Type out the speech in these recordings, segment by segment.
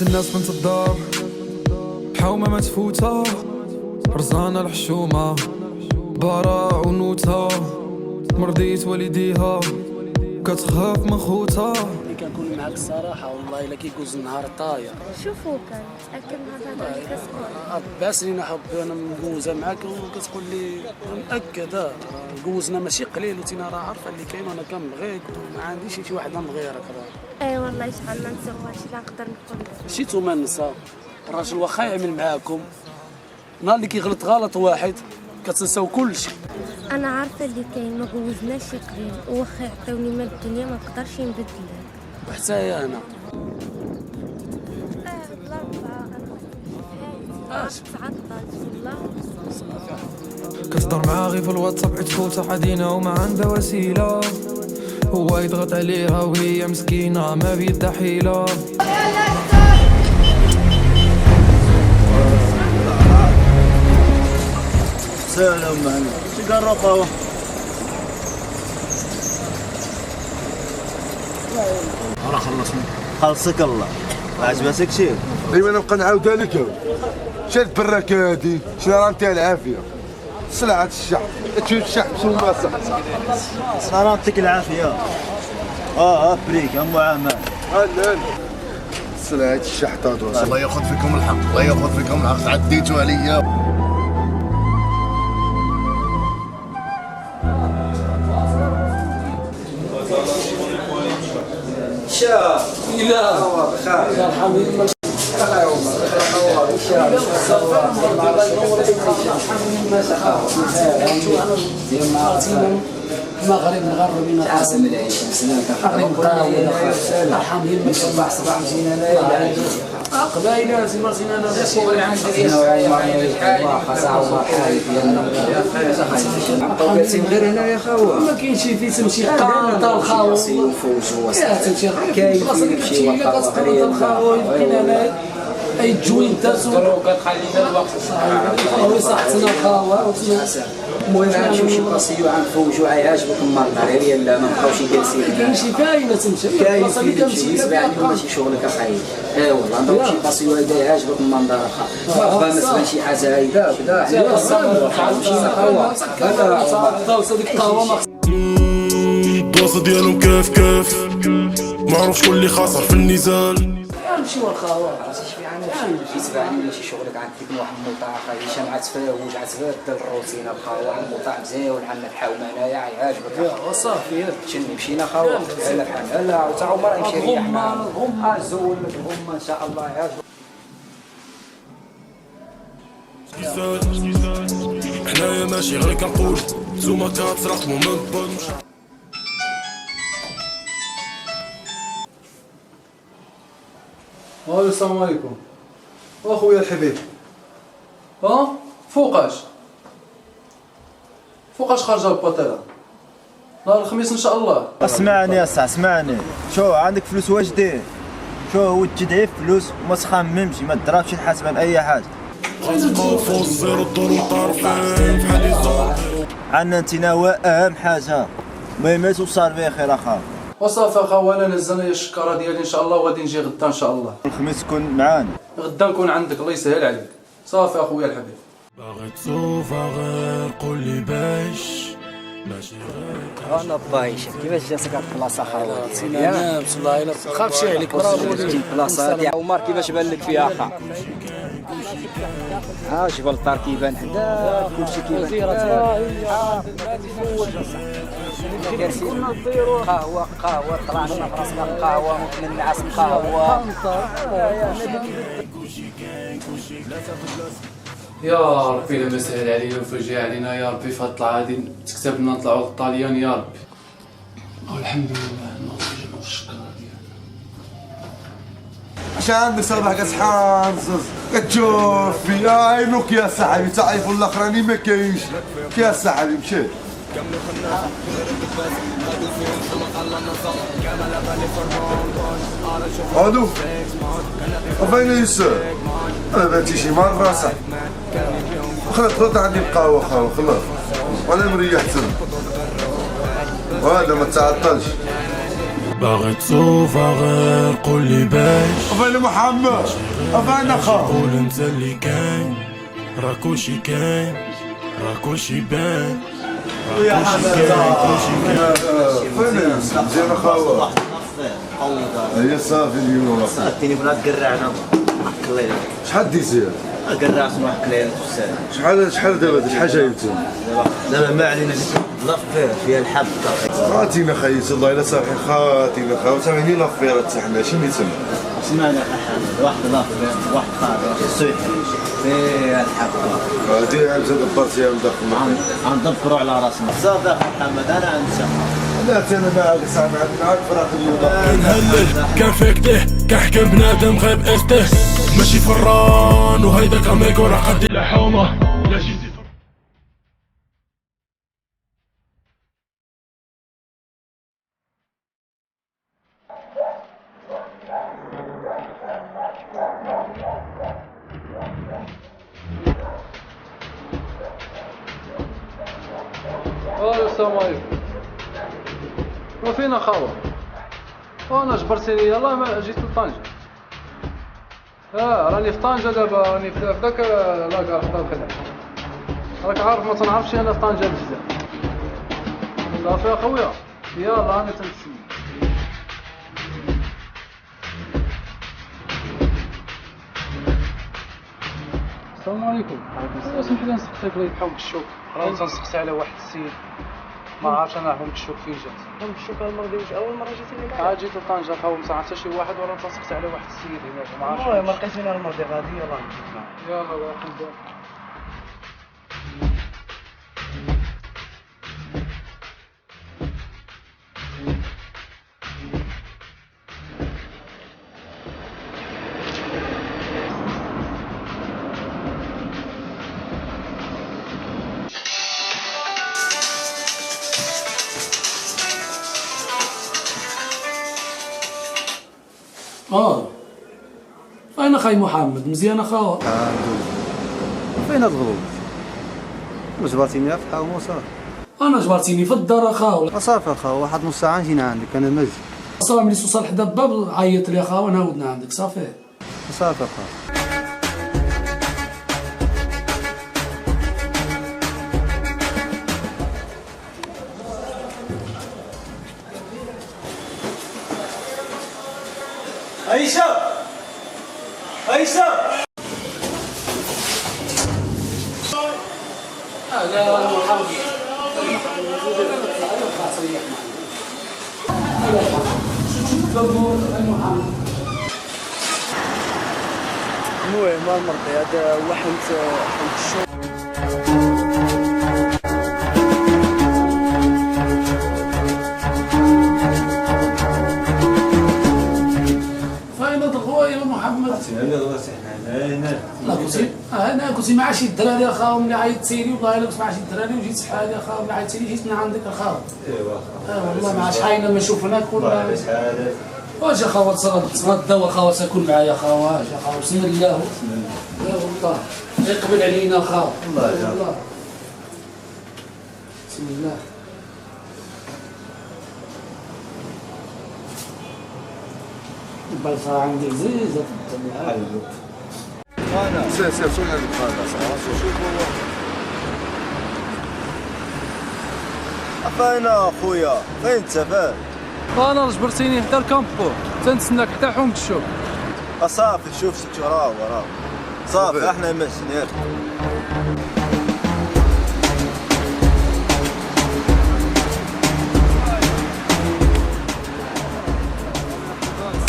بنت الناس بنت الدار، حومة ما تفوتها، رزانة الحشومة براء ونوتها، مرضيت والديها كتخاف من خوتها. اللي كنكون معاك الصراحه والله الا كيجوز النهار طاير. شوفوا كان تاكد مع هذا اللي كتقول 4 سنين حب انا مجوزه معاك وكتقول لي مأكد جوزنا ماشي قليل وتينا راه عارفه اللي كاين وانا كنبغيك وما عنديش شي واحد نغيرك راه. اي والله شحال ما نسولش لا نقدر نقول لك. مشيتو ما ننسى الراجل واخا يعمل معاكم نهار اللي كيغلط غلط واحد كتنساو كلشي. انا عارفه اللي كاين ما جوزناش شي قليل وواخا يعطيوني مال الدنيا ما نقدرش نبدلها. وحتى انا كتهضر معاه غير في الواتساب حيت خوتها حدينة وما عندها وسيلة، هو يضغط عليها وهي مسكينة ما بيدها حيلة. سلام معنا شي قرقوا راه خلصنا. خلصك الله عجبتك شي ديما نبقى نعاودها لك شاد براك هادي شنو راه نتاع العافيه سلعة الشحن تشوف الشحن شنو ما صح صراتك العافيه بريك معامل هلا سلعة الشحن تاع الله ياخذ فيكم الحق، الله ياخذ فيكم الحق، عديتوا عليا. المغرب مغربين حسن العيش مسنا ارحم يمك صباح صباح مزيان انايا قبايله سي مرسين انا الله خاصها الله حالي ديالنا عطوكاتي غير هنا يا خاوه ما كاينش في تمشي قاطع الخاوه تمشي كاين شي وقت كتقرا الخاوه يمكن انا اي جوينتات كتخلينا الوقت الخاوه صحتنا الخاوه المهم غنمشيو شي بلاصه غنفوجوا عيعجبك المرضى غير لا ما نبقاوش جالسين كاين شي فاينه تمشي كاين فين تمشي يسمعني ماشي شغلك اخاي والله نروح شي بلاصه هيدا يعجبك المنظر اخا مثلا شي حاجه هيدا كذا مشينا خاوه هذيك القهوه البلاصه ديالهم كاف كاف ما عرفش شكون اللي خاسر في النزال. نمشيو الخاوه يسمعني ماشي شغلك عندك واحد الموطع اخاي هشام عتفاوج عتبدل الروتين الخاوه الموطع مزيان عندنا الحومه هنايا عاجبك وصافي شني مشينا خاوه على بحال لا وتا عمر يمشي ريحنا زول لك الغمه ان شاء الله يعجبك. حنايا ماشي غير كنقول نتوما كتراقموا من بعد مش السلام عليكم اخويا الحبيب. فوقاش خارجه الباطيله نهار الخميس ان شاء الله. اسمعني يا سا اسمعني شو عندك فلوس واجدين هو تدعي فلوس وما تخممش ما تضربش الحسبان اي حاجه غنبقاو فوق الزيرو الدور طارفين بحال الزور. عندنا انتنا هو اهم حاجه المهم توصل بخير اخا وصافي اخويا انا نزلنا الشكاره ديالي ان شاء الله وغادي نجي غدا ان شاء الله. الخميس تكون معانا غدا نكون عندك الله يسهل عليك. صافي اخويا الحبيب. باغي تسوفا غير قول لي باش ماشي غير انا بايش كيفاش جاتك هاد البلاصه خاوه سينا بسم الله الا خافش عليك برافو جيت البلاصه هادي عمر كيفاش بان لك فيها اخا جبل الطار كيبان حدا كلشي كيبان قهوه طلعنا في راسنا قهوه من النعاس قهوه يا ربي لما سهل علينا وفرجي علينا يا ربي في هاد الطلعه هادي تكتب لنا نطلعوا للطاليان يا ربي. الحمد لله نوصلوا الشكر ديالنا. اش عندك صباح كتحان زوز كتشوف فيا عينك يا صاحبي تعرف الاخراني ما كاينش يا صاحبي مشي هادو فين يسر انا بانتي شي مره صح خلط عندي القهوه خلاص وانا مريح تما وهذا ما تعطلش باغي تسوفا غير قولي باش افين محمد افين اخا قول انت اللي كاين راكوشي كاين راكوشي بان راكوشي كاين كلشي كاين زين اخا هي صافي اليوم صافي بلا تقرعنا كلينا شحال ديزير قرع شنو واحد كلينا شحال دابا شحال جايبتو دابا ما علينا لافير فيها الحب خاتينا خيس الله الا صافي خاتينا خا وسامحني لافير تحنا شنو يسمى سمعنا واحد لافير واحد خاطر السويح فيها الحب هادي عاد دبرتيها من داخل غندبروا على راسنا صافي اخي محمد انا غنمشي لا انا معاك صاحبي معاك فراق اليوم نهلل كان فيكته كحكم بنادم غيب استه ماشي فران وهيداك اميكو راه قد الحومه لا جيتي السلام عليكم. وفين اخاوة؟ وانا جبرتيني يلاه ما جيت لطنجة. راني في طنجة دابا، راني في داك لاكار حدا الخدمة. راك عارف ما تنعرفش انا في طنجة بزاف. صافي اخويا يلا راني تنتسنى. السلام عليكم. اسمح لي نسقسيك لي حوم الشوك. راه تنسقسي على واحد السيد ما عرفتش انا حوم الشوك فين جات. حوم الشوك المرضي واش اول مره جيتي لي جيت لطنجة خاوم ساعة حتى شي واحد وراه تنسقسي على واحد السيد هناك ما عرفتش. المهم ما لقيت فينا المرضي غادي يلاه نجيك معاه. يلا واحد فين اخاي محمد؟ مزيان اخاوة؟ فين هاد الغلوب؟ جبرتيني في حاوم وصافي. انا جبرتيني في الدار اخاوة. صافي اخاوة واحد نص ساعة نجينا عندك انا مزي. صافي ملي توصل حدا الباب عيط لي اخاوة نعاودنا عندك صافي. صافي اخاوة. عيشة عيشة المهم المرضي هذا واحد الشوك. انا كنت مع شي الدراري اخاهم اللي عيطتيلي والله الا كنت مع شي الدراري وجيت شحال اخاهم اللي عيطتيلي جيت من عندك اخاهم. ايوا والله ما شحال ما شوفناك ولا واش اخاوة تصغد واخاوة تكون معايا اخاوة واش اخاوة بسم الله يا والله يقبل علينا اخاوة الله يجعل بسم الله البلصة عندي عزيزة في الدنيا. سير شو هذيك فين اخويا فين انت فين انا جبرتيني حتى الكامبو تنتسناك حتى حومة الشوك. صافي شوف شتي راه صافي احنا ماشيين ياك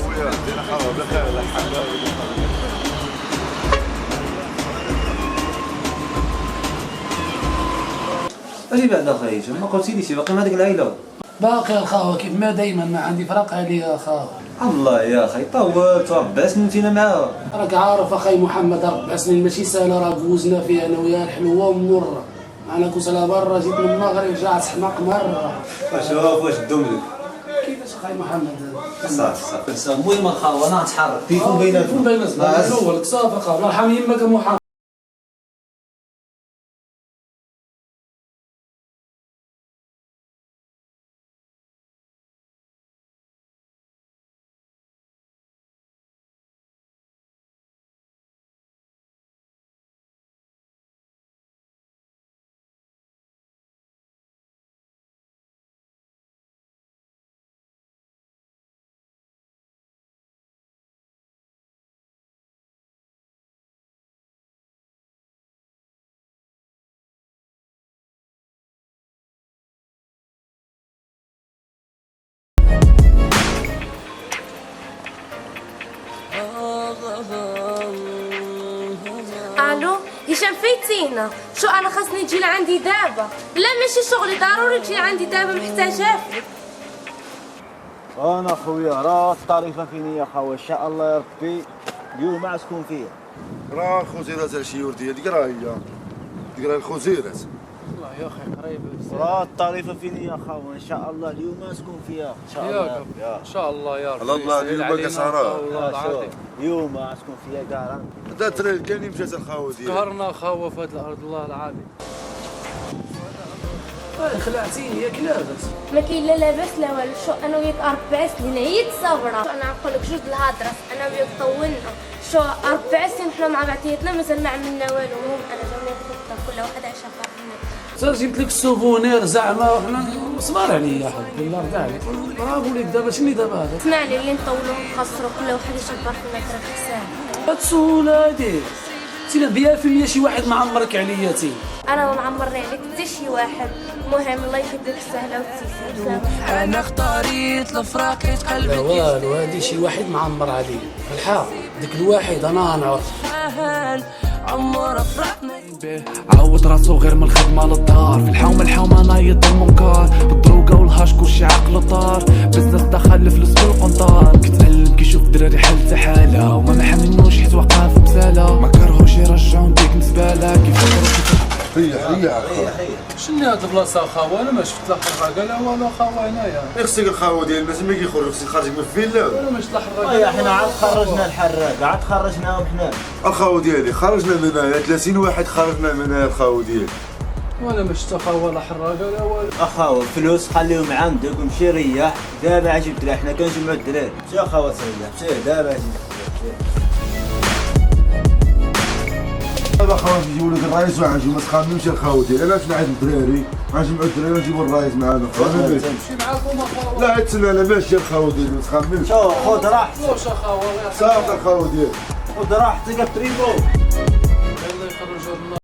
خويا دينا حوا بخير الله يحفظك. اجي بعد اخاي ما قلتيليش باقي مع هذيك العائله؟ باقي الخاوة كيف ما دايما ما عندي فراق عليها اخاوة. الله يا اخي طولت 4 سنين وانتينا معاها. راك عارف اخاي محمد 4 سنين ماشي سهله راه دوزنا فيها انا وياه الحلوه ومره. انا كنت على برا جيت من المغرب رجعت حماق مره. شوف واش الدم كيفاش اخاي محمد صافي المهم اخاوة انا نتحرك تليفون بيناتنا الاول صافي اخاوة الله يرحم يمك محمد. الو هشام فايتينا. شو انا خاصني تجي لعندي دابا؟ لا ماشي شغلي ضروري تجي لعندي دابا محتاجاك. انا خويا راه الطريفه فيني يا خاوه ان شاء الله يا ربي اليوم ما عسكون فيها. راه خوزيرات شي ورديه ديك راه هي ديك راه الخوزيرات. والله يا اخي قريب راه الطريفه فيني يا خاوه ان شاء الله اليوم ما عسكون فيها ان شاء الله. ان شاء الله يا رب. الله اليوم كسرى والله العظيم اليوم ما عسكون فيها كاع. هذا التريل كاين مشات الخاوه ديالك. قهرنا خاوه في هذه الارض الله العظيم. خلعتيني ياك لاباس. ما كاين لا لاباس لا والو. شو انا وياك 4 سنين عييت صابره. انا نقول لك جوج الهضره انا وياك طولنا. شو 4 سنين حنا مع بعضياتنا مازال ما عملنا والو. المهم انا جاوني الخطه كل واحد عايشه فرحنا. صار جبت لك السوفونير زعما وحنا صبر عليا يا حبيبي الله يرضى عليك. برافو ليك دابا شنو دابا هذا؟ اسمع لي اللي نطولوا ونقصروا كل واحد يشبر فينا كرا في حساب. هاد السهوله هادي تينا 100% شي واحد معمرك عليا تي. انا ما معمرني عليك حتى شي واحد. المهم الله يجيب لك السهله والتيسير. انا اختاريت الفراقيت قلبي. لا والو هادي شي واحد معمر عليا الحق داك الواحد انا نعرف. عمر فرحنا عود راسو غير من الخدمه للدار. في الحومه نايض المنكر بالدروقه والهاش كلشي عقلو طار. بزنس دخل فلوس بالقنطار. كتعلم كيشوف دراري حالته حاله وما محملوش حيت وقع في بساله. ما كرهوش يرجعو ديك نزباله كيفكرو ريح شنو هاد البلاصه خاوه؟ انا ما شفت لا حراقه لا والو خاوه هنايا. خصك الخاوه ديال الناس ما كيخرج خصك خارج من الفيلا. انا ما شفت لا حراقه. يا حنا عاد خرجنا الحراق عاد خرجناهم حنا. الخاوه ديالي خرجنا منها 30 واحد خرجنا منها الخاوه ديالي. وانا ما شفت خاوه لا حراقه لا والو. اخاوه فلوس خليهم عندك ومشي ريح. دابا عجب الدراري حنا كنجمعوا الدراري. مشي اخاوه سير مشي دابا عجب. دابا خاوه نجيبو لك الرايس وغنجيو ما تخممش الخاوه ديالي. انا فين عند الدراري غنجمعوا الدراري ونجيبو الرايس معانا. نمشي معاكم اخاوه. لا تسنى انا ماشي الخاوه ديالي ما تخممش. شوف خذ راحتك. واش اخاوه صافي الخاوه ديالي خذ راحتك البريمو. الله يخرجوا لنا.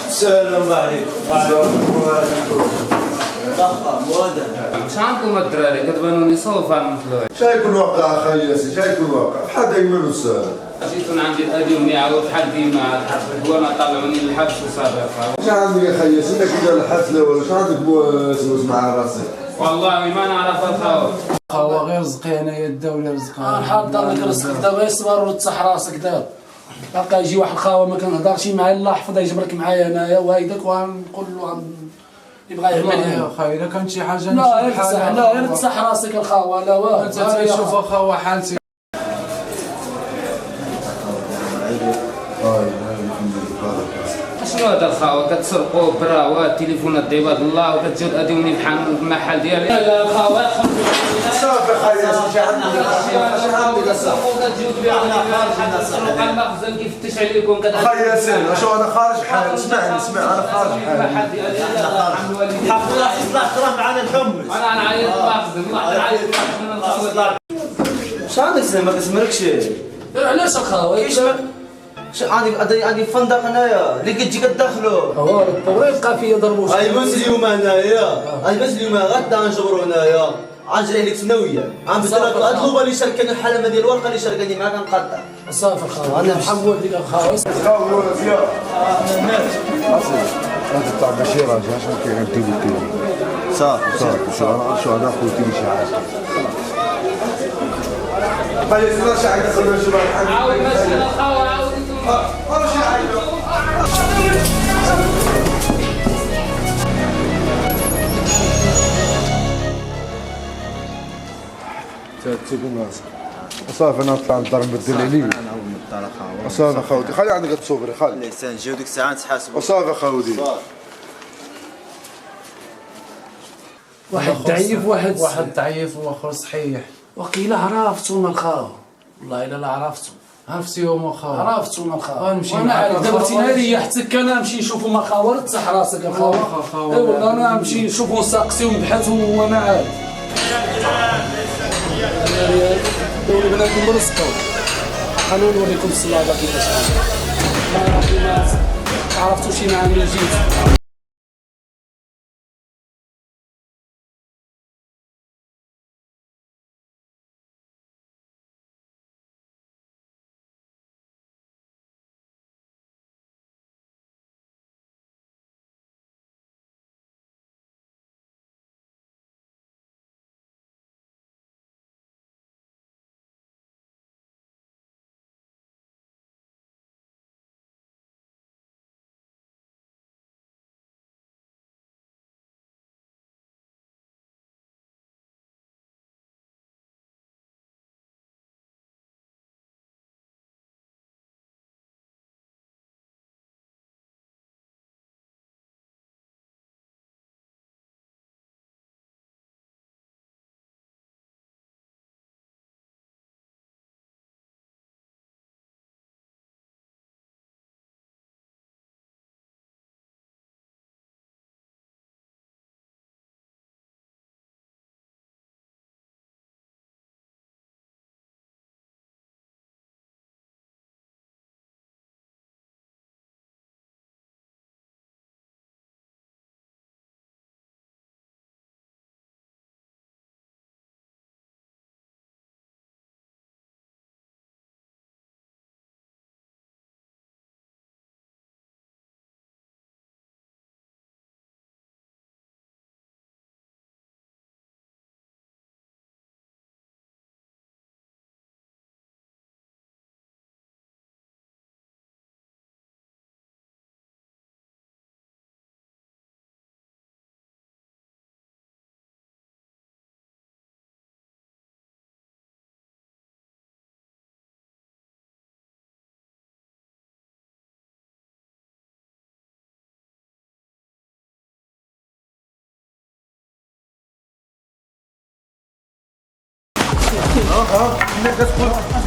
السلام عليكم. واش عندكم الدراري كتبانوني صوفا مثلوين. شايكون واقع اخي ياسين شايكون واقع بحال دايما استاذ. جيتون عندي الادي ونعاود بحال ديما وانا طلعوني للحبس وصافي. اش عندك يا خي ياسين كي دار الحبس لا والو. اش عندك موسوس مع راسك؟ والله ما نعرف الخاوه. خاوه غير رزقي انايا الدوله رزقها. نحضر لك رزقك دابا اصبر وتصح راسك دابا. باقي يجي واحد الخاوه ما كنهضرش معاه الله يحفظها يجبرك معايا انايا وهيداك وغنقول له يبغى يعمل يا خاي الا كانت شي حاجه لا غير تصح لا غير تصح راسك الخاوه لا والو. انت تشوف خاوه حالتي. شنو هذا الخاوه كتسرقوا براوات تليفونات عباد الله وكتجيو تاديوني بحال المحل ديالي لا الخاوه صافي خايا شي كتجيو تبيعوا لنا المخزن كيفتش عليكم خايا سير شو انا خارج حالي اسمعني انا خارج حالي المحل ديالي حق الله تراه معنا نحمس انا نعيط المخزن واحد نعيط المخزن شو عندك زين ما كتسمركش علاش الخاوه؟ عندي فندق هنايا اللي كتجي كتدخلو هو الطوري بقى فيا ضربوا هاي بس اليوم هنايا هاي بس اليوم غدا غنجبرو هنايا غنجري عليك سنويا عم بدل اطلب اللي شاركني الحلمه ديال الورقه اللي شاركني معاك نقطع صافي الخاوه انا محول ديك الخاوه خاوه زياد هذا تاع بشير راجع شنو كيدير صافي شو انا خوتي لي شي حاجه خلي يصير شي حاجه خلينا نشوف عاود ماشي الخاوه عاود شي حاجه تقول صافي انا نطلع للدار نبدل عليك صافي خوتي خلي عندك تصوبري خلي نجيو ديك الساعه نتحاسبوا صافي خوتي واحد ضعيف واحد ضعيف واخر صحيح. وقيلا عرفتونا الخاوه والله الا لا عرفتو عرفتيهم واخا عرفتونا الخاوه غنمشي وانا عارف دابا تينادي حتى كان نمشي نشوفوا ما خاوه تصح راسك الخاوه ايوا انا نمشي نشوفوا نسقسيو نبحثوا وانا عارف دوري بناتكم برزقوا خلوني نوريكم الصلابه كيفاش ما عرفتوا شي نعم من جيت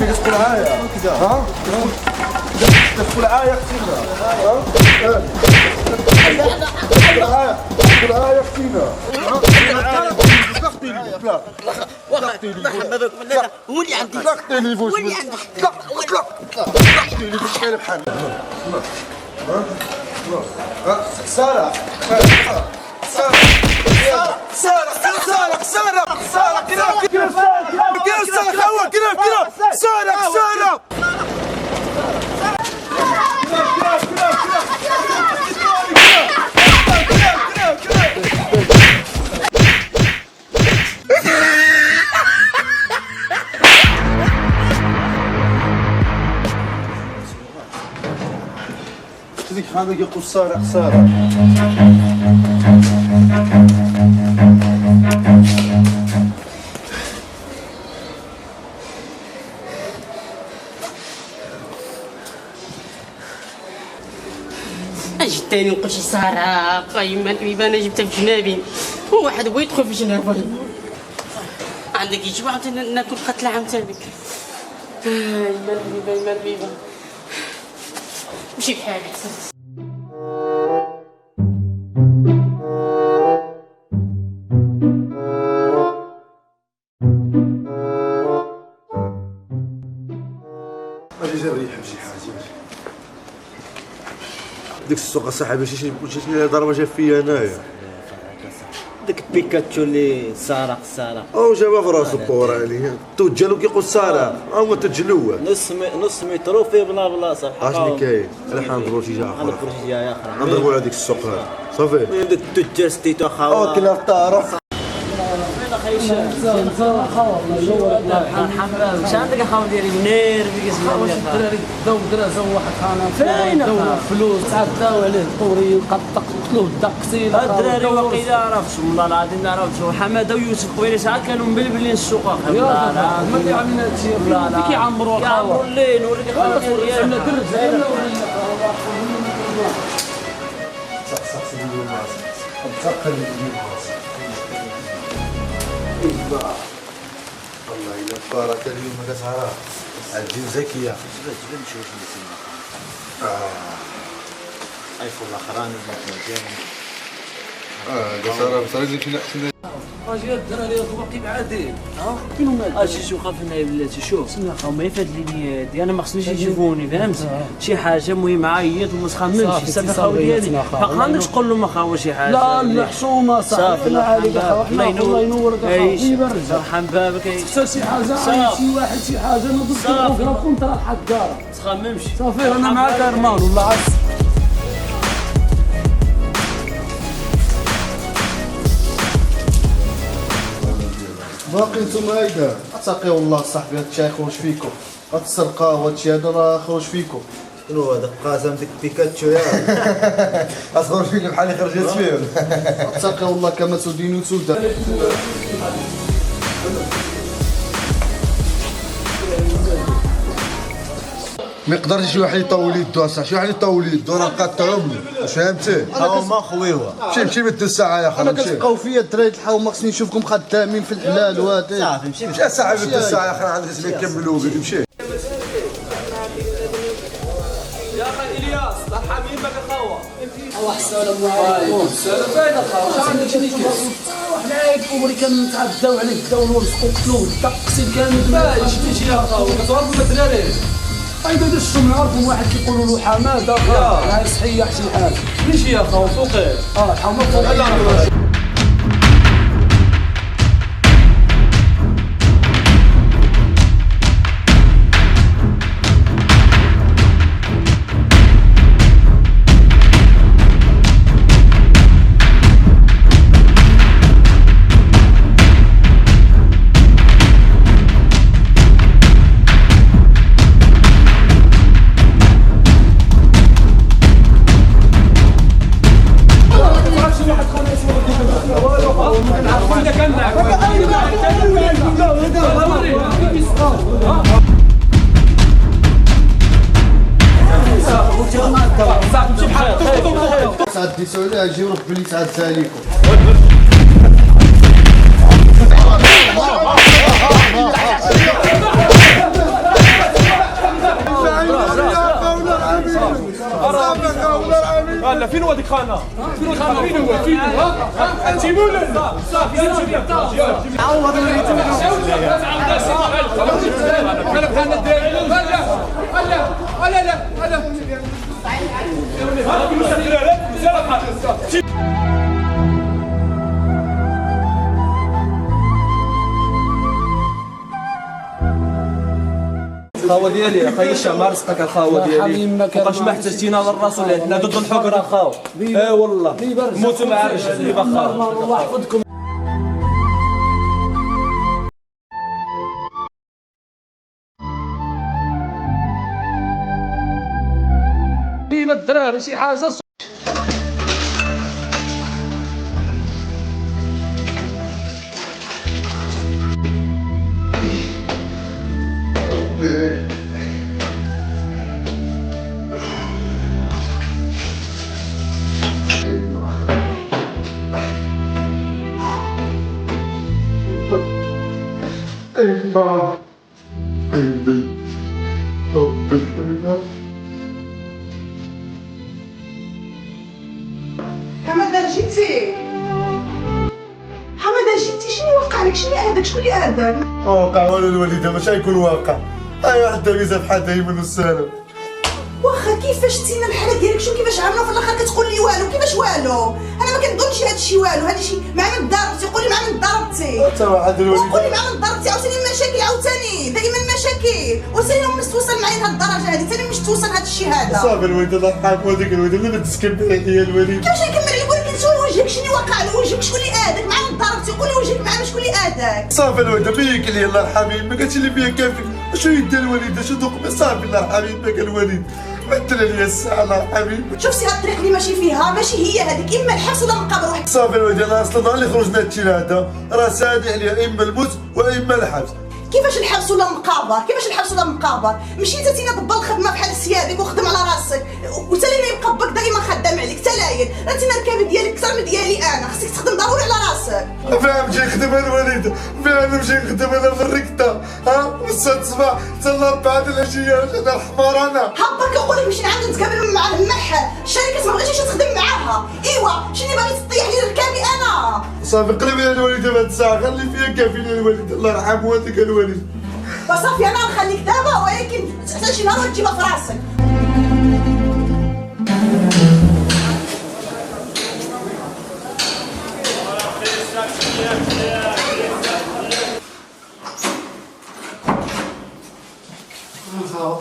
كتقول عاية كذا كتقول عاية اختينا كتقول عاية اختينا هو اللي عندي هو اللي عندي شحال بحال سارة هذا يقول سارة اجي تاني نقول شي ساره قايمه البيبه انا جبتها في جنابي وواحد بغى يدخل في جنابي عندك يجي واحد ناكل قتله عام تاع بك ايما البيبه مشي بحالي احسن اجي نريح بشي حاجه ديك السوق صاحبي شي ضربه جا فيا انايا داك بيكاتشو اللي سارق او جابها في راسو بور عليه توجلو كيقول سارع هو تجلوه نص مترو فيه بلا بلاصه عشني كاين انا حنضربو شي جا اخر نضربو على ديك السوق هذا صافي داك التجار ستيتو خاوه كلا الطارق مرحبا واش عندك اخاو ديالي منير بك اسمع واش الدراري داو دراسه واحد خانه فين داو فلوس تعداو عليه طوري قطق قتلوه الدقسيل الدراري واقيلا عرفتش والله العظيم ما عرفتش حماده ويوسف قبيله ساعات كانوا مبلبلين السوق اخي والله العظيم ما كيعملنا هادشي والله كيعمروا يعمروا الليل وريك خلاص ولا درج ولا والله الا فارت اليوم كتعرف الجيل زكيه ايفون الاخراني اجي الدراري باقي بعادين فين هما اجي شوف خافنا بلاتي شوف سمع خاو ما يفاد لي نيادي انا ما خصنيش يجيبوني فهمت شي حاجه مهمه عيط وما تخممش صافي خاو ديالي ما عندكش تقول له ما خاوه شي حاجه لا المحشومه صافي الله عليك الله ينورك ارحم بابك شي حاجه شي واحد شي حاجه نضرب فوق كنت راه الحقاره ما تخممش صافي انا معاك ارمان والله عز باقي نتوما هيدا اتقي والله صاحبي هادشي يخرج فيكم غتسرقوا وهادشي هذا راه خرج فيكم شنو هذا قاسم ديك بيكاتشو يا غتخرج فيك بحال اللي خرجت فيهم اتقي والله كما تدين سودا ما يقدرش شي واحد يطول يدو اصاحبي شي واحد يطول يدو راه قاطعهم فهمتي هما خويوه مشي مد الساعه يا انا اخي كتلقاو فيا الدراري الحاو ما خصني نشوفكم خدامين في الحلال وهذا صافي مشي الساعه مد الساعه يا اخي عندك اسمي كملوا بك مشي يا اخي الياس ترحم يمك اخوه السلام عليكم السلام فين اخا واش عندك شي كيس واحد عليكم ولي كنتعداو عليك داو ورزقوا قتلوه الدقسيل كامل باش تجي يا اخو كتعرفوا الدراري ايضا دشتو نعرفوا واحد كيقولوا له حماده راه صحيح شي حاجه ليش يا اخو فوقي حماده تعدي سؤال اجي ورب بلي تعدى عليكم لا فين هو ديك خانه فين هو جيبوا لنا صافي عوض الخاوه ديالي اخي الشام رزقك الخاوه ديالي مابقاش ما احتجتينا للرسول حنا ضد الحكر الخاو اي والله موتوا مع الرجال بخاو الله يحفظكم بين الدراري شي حاجه إما عندي حب الحياة. حمد جيتي شنو وقع لك؟ شنو هذاك؟ شكون اللي اذاك؟ ما وقع والو الوالدة، باش غيكون واقع. أي واحد دابيزة بحال دايما والسلام. واخا كيفاش تينا الحاله ديالك؟ شنو كيفاش عامله في الاخر كتقول لي والو؟ كيفاش والو؟ انا ما كنظنش هذا الشيء والو، هذا الشيء مع من ضربتي؟ قول لي مع من ضربتي؟ حتى واحد الوالدة قول لي مع من ضربتي؟ عاوتاني مشاكل، عاوتاني دائما مشاكل، وثاني مش توصل معايا لهاد الدرجه هذه، ثاني مش توصل هذا الشيء هذا. صافي الوالدة الله يرحمك، وهذيك الوالدة اللي تسكن عليا الوالدة. كيفاش نكمل عليك؟ ولكن شنو وجهك؟ شنو وقع له؟ وجهك شكون اللي اذاك؟ مع من ضربتي؟ قول لي وجهك معاه شكون اللي اذاك؟ صافي الوالدة بيك لي الله يرحمك، ما قالتش لي بيا كافي. شو يدير الوالدة؟ شو دوق؟ صافي الله يرحمك، بك الوالد مثل لي الساعة الله يرحمك. شفتي هاد الطريق اللي ماشي فيها؟ ماشي هي هذيك، اما الحبس ولا مقابر واحد. صافي الوالدة انا اصلا نهار اللي خرجنا هادشي لهذا راه سادي عليا اما الموت واما الحبس. كيفاش الحبس ولا مقابر؟ كيفاش الحبس ولا مقابر؟ مشيت تينا ضد الخدمه بحال سيادك وخدم على راسك، وتالينا يبقى باك دائما خدام عليك تلاين، راه الركابه ديالك اكثر من ديالي انا، خصك تخدم ضروري على راسك. فاهم نمشي نخدم الوالدة، فاهم نمشي نخدم انا في الركده، وصلت الصباح حتى الاربعة د العشيه، انا الحمار انا. هباك نقول لك مشي نعاود نتقابل معاه المحل، الشركه ما بغيتيش تخدم معاها، ايوا شنو باغي تطيح لي ركابي انا؟ صافي قلبي على الوالدة بهاد الساعة، خلي فيا كافي الوالدة الله يرحمه هذيك الوالدة. وصافي انا نخليك دابا، ولكن حتى شي نهار وتجيبها في راسك.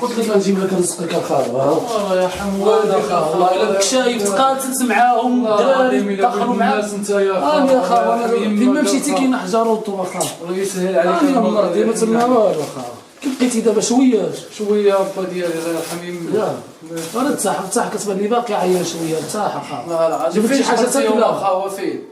قلت لك غنجيب لك رزقك الخاوة. والله يا حموال والله الا كنت شايف تقاتلت معاهم الدراري دخلوا معاك انت يا يا خاوة. انا فين مشيتي كاين حجر وطوبه خاوة. الله يسهل عليك يا مرضي ما تسمع والو خاوة. كيف بقيتي دابا شويه با ديالي الله يرحم يمك. لا انا ارتاح كتبان لي باقي عيان شويه ارتاح خاوة. لا جبت شي حاجه تاكلها خاوة فين؟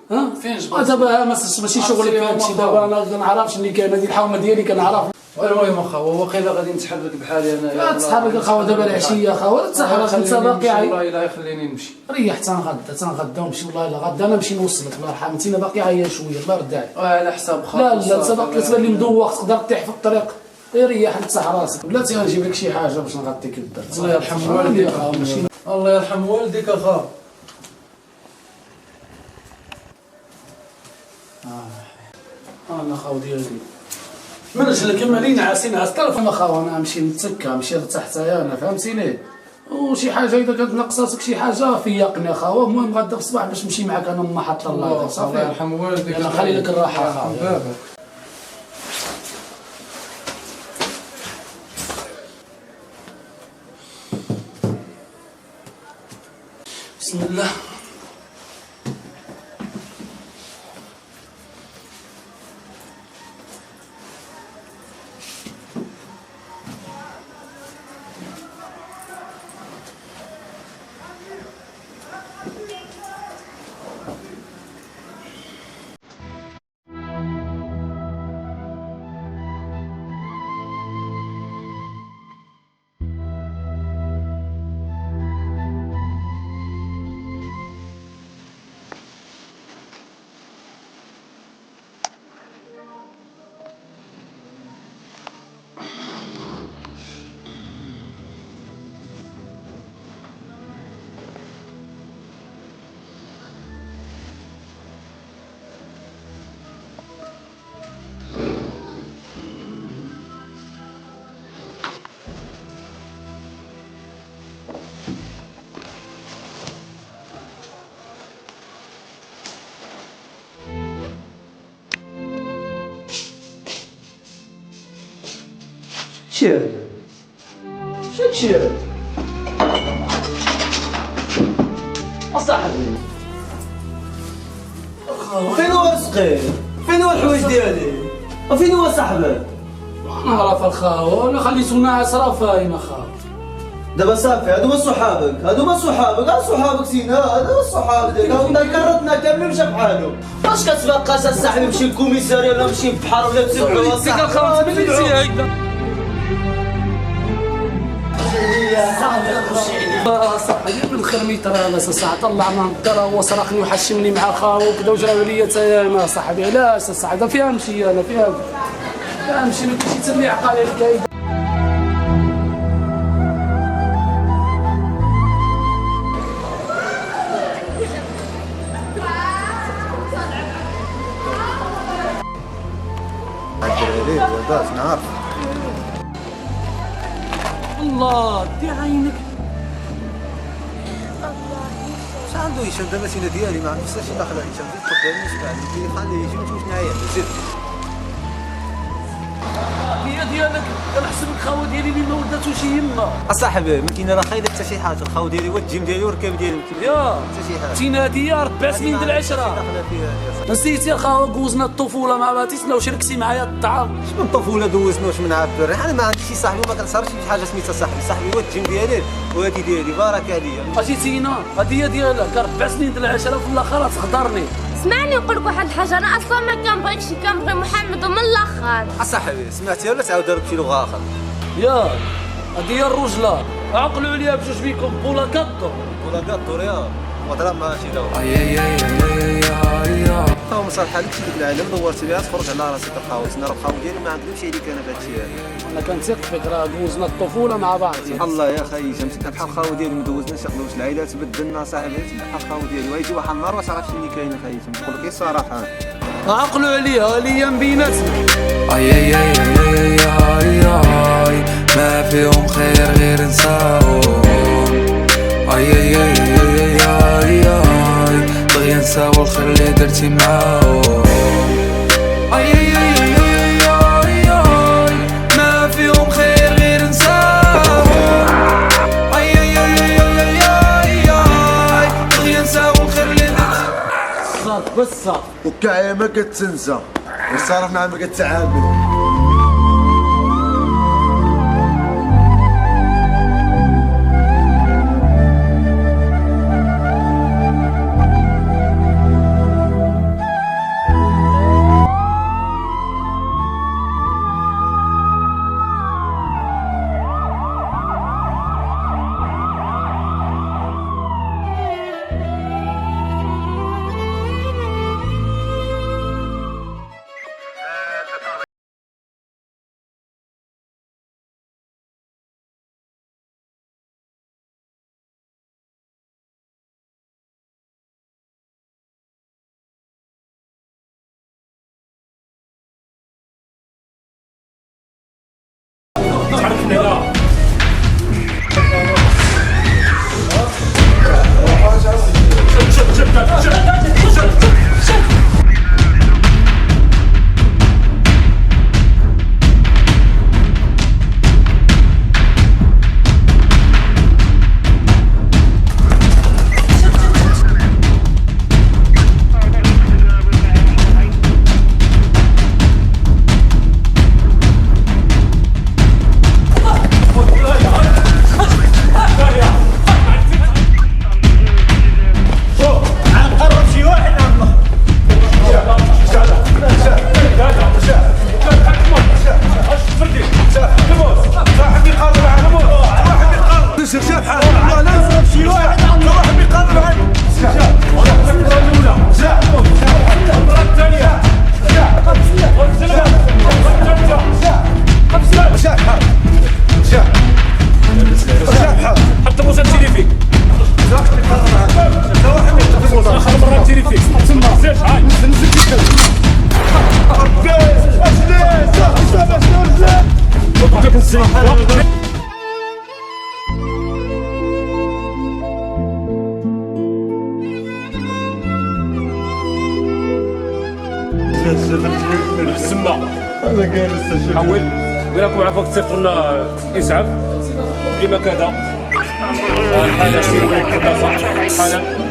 فين جبت؟ دابا ماشي شغلك هادشي، دابا انا كنعرفش اللي كاين، هذه الحومه ديالي كنعرف. المهم اخاوة واقيلا غادي نتحرك بحالي انايا. لا تتحرك اخاوة دابا العشيه اخاوة، تتحرك انت باقي عايان. والله الا يخليني نمشي. ريح تنغدا ونمشي، والله الا غدا انا نمشي نوصلك الله يرحم انت باقي عيان شويه الله يرد عليك. على حساب خاطر. لا انت باقي كتبان لي مدوخ تقدر تطيح في الطريق. ريح نتصح راسك، بلاتي غنجيب لك شي حاجه باش نغطيك الدار. الله يرحم والديك. الله يرحم والديك اخا. انا خاو ديالي من رجلك مالين عاسين عسكر. انا خاو انا نمشي نتسكى نمشي نرتاح انا فهمتيني، وشي حاجه اذا كانت ناقصاتك شي حاجه فيقني خاوه. المهم غدا في الصباح باش نمشي معاك انا المحطه الله صافي. الله يرحم والديك. انا خلي لك الراحه خاوه. بسم الله. شير شير أصاحبي فين هو رزقي؟ فين هو الحوايج ديالي؟ وفين هو صاحبك؟ نعرف الخاوة انا خليتو ناعس راه فاين اخا. دابا صافي هادو هما صحابك، هادو هما صحابك، صحابك سينا، هادو هما الصحاب ديالك، هاونا كرتنا كامل مشى بحالو. واش كتبقاش اصاحبي نمشي للكوميساريه ولا نمشي للبحر ولا تسبعوا اصاحبي؟ صاحبي من الخرميط راه لا ساعه طلع ما نقدر هو سرقني وحشمني مع خاوه وكذا وجراو ليا انا صاحبي. علاش صاحبي فيها نمشي انا فيها نمشي ما كاينش حتى اللي عقل عليك. الدراري لاباس نعرف. الله دي عينك. اش عنده هشام دابا سينا ديالي ما عندوش حتى شي دخل هشام زيد قدامي اسمع لي خليه يجي وتمشي معايا زيد. هي ديالك كنحسبك خاوه ديالي اللي ما ولداتوش يما. اصاحبي ما كاين راه خايله حتى شي حاجه الخاو ديالي هو الجيم ديالي والركاب ديالي يا حتى شي حاجه. تيناديه 4 سنين د العشره. نسيتي الخاوه دوزنا الطفوله مع بعضياتنا وشركتي معايا الطعام. شنو الطفوله دوزنا واش من عابر انا ما عنديش شي صاحبي وما كنصرفش شي حاجه سميتها صاحبي هو الجيم ديالي وهادي ديالي بارك عليا. اجي تينا هادي هي ديالك 4 سنين د العشره في الاخر تخضرني. اسمعني نقول لك واحد الحاجه، انا اصلا ما كنبغيكش، كنبغي محمد ومن الاخر. اصاحبي سمعتيها ولا تعاود لك شي لغه اخر؟ يا هادي هي الرجله عقلوا عليها بجوج بيكم بولا كاطو يا وضرب ماشي دابا. خاو مصالحه لك ديك العالم دورتي بها تخرج على راسك الخاوتنا راه الخاو ديالي ما نكذبش عليك انا بهادشي هذا. انا كنثق فيك، راه دوزنا الطفوله مع بعض. الله يا خاي جمتنا بحال الخاو ديالي ما دوزناش دوز العائلات بدلنا صاحبي بحال الخاو ديالي ويجي واحد النهار ما تعرفش اللي كاين خاي نقول لك الصراحه. عقلوا عليها الايام بيناتنا. ما فيهم خير غير نساهم. بغي نساو الخير اللي درتي معاهم. ما فيهم خير غير نساهم. بغي نساو الخير اللي درتي. صاد بس وكاع ما كتنسى والصراحه مع ما كتعامل. انا جالس حول وراكم عافاك تصيفطوا لنا اسعاف لما كذا حاله